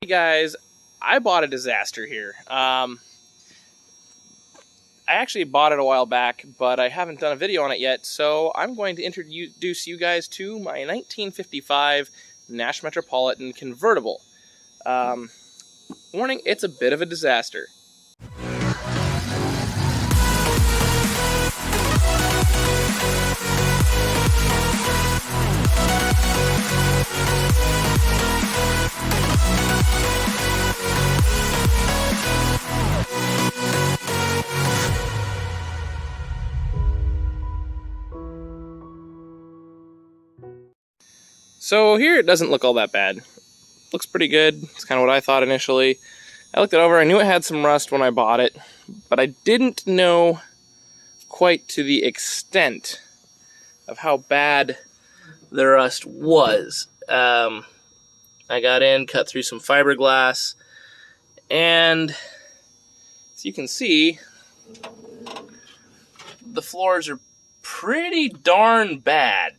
Hey guys, I bought a disaster here. I actually bought it a while back, but I haven't done a video on it yet, so I'm going to introduce you guys to my 1955 Nash Metropolitan convertible. Warning, it's a bit of a disaster. So here it doesn't look all that bad. Looks pretty good. It's kind of what I thought initially. I looked it over. I knew it had some rust when I bought it, but I didn't know quite to the extent of how bad the rust was. I got in, cut through some fiberglass, and as you can see, the floors are pretty darn bad.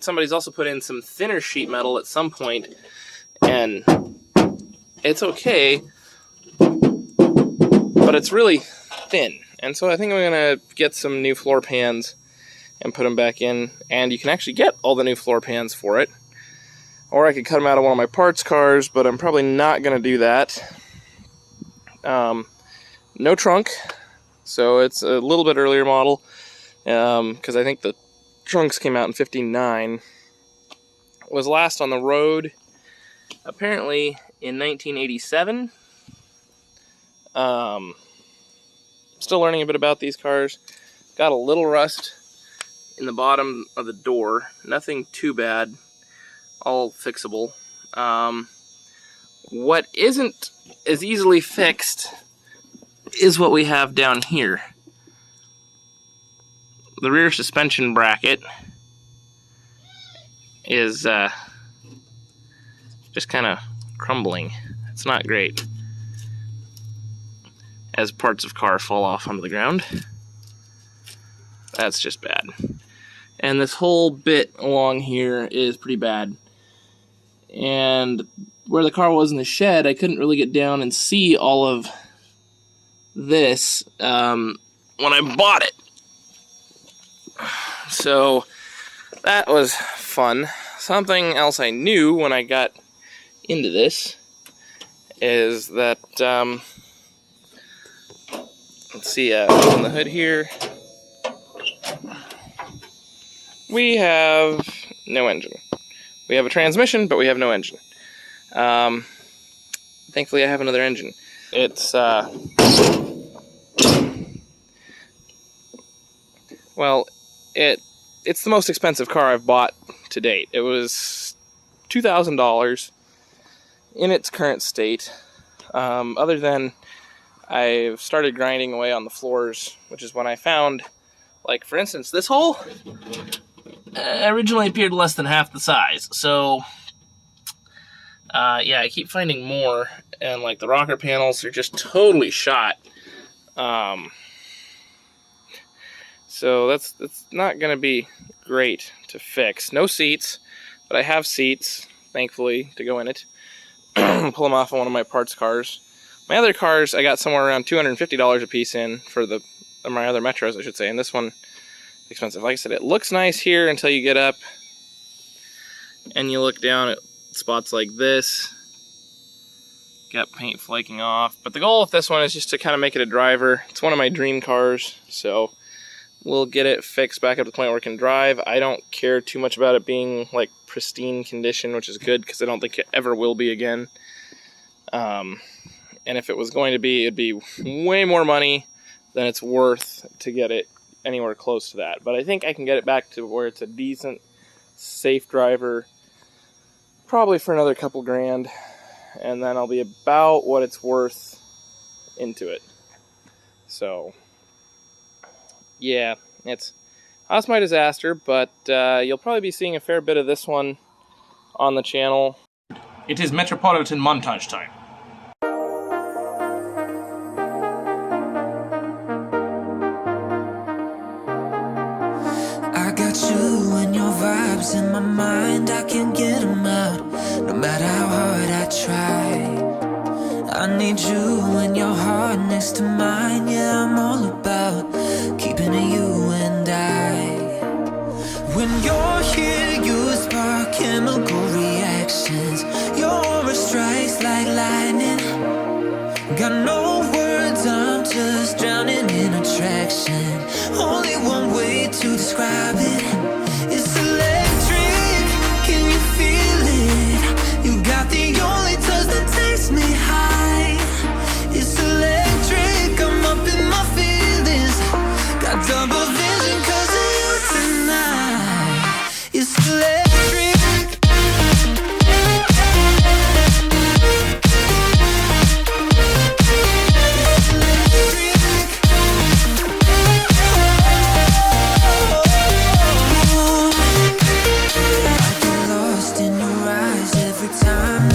Somebody's also put in some thinner sheet metal at some point, and it's okay, but it's really thin. And so I think I'm going to get some new floor pans and put them back in, and you can actually get all the new floor pans for it. Or I could cut them out of one of my parts cars, but I'm probably not going to do that. No trunk, so it's a little bit earlier model, because I think the trunks came out in '59. Was last on the road apparently in 1987. Still learning a bit about these cars. Got a little rust in the bottom of the door. Nothing too bad. All fixable. What isn't as easily fixed is what we have down here. The rear suspension bracket is just kind of crumbling. It's not great as parts of car fall off onto the ground. That's just bad. And this whole bit along here is pretty bad. And where the car was in the shed, I couldn't really get down and see all of this when I bought it. So that was fun. Something else I knew when I got into this is that, let's see, open the hood here. We have no engine. We have a transmission, but we have no engine. Thankfully I have another engine. It's, well, it's the most expensive car I've bought to date. It was $2,000 in its current state. Other than I've started grinding away on the floors, which is when I found, like, for instance, this hole originally appeared less than half the size. So, yeah, I keep finding more, and, like, the rocker panels are just totally shot. So that's not going to be great to fix. No seats, but I have seats, thankfully, to go in it. Pull them off on one of my parts cars. My other cars, I got somewhere around $250 a piece in for my other Metros, I should say. And this one, expensive. Like I said, it looks nice here until you get up and you look down at spots like this. Got paint flaking off. But the goal with this one is just to kind of make it a driver. It's one of my dream cars, so we'll get it fixed back up to the point where it can drive. I don't care too much about it being like pristine condition, which is good because I don't think it ever will be again. And if it was going to be, it'd be way more money than it's worth to get it anywhere close to that. But I think I can get it back to where it's a decent, safe driver, probably for another couple grand, and then I'll be about what it's worth into it. So yeah, that's my disaster, but you'll probably be seeing a fair bit of this one on the channel. It is Metropolitan montage time. I got you and your vibes in my mind, I can't get them out. No matter how hard I try, I need you and your heart next to mine. Yeah, I'm all about keeping it you and I. When you're here, you spark chemical reactions. Your aura strikes like lightning. Got no words, I'm just drowning in attraction. Only one way to describe it. It's electric, can you feel it? You got the only touch that takes me high. It's electric, I'm up in my feelings. Got double vision 'cause of you tonight. It's electric. Time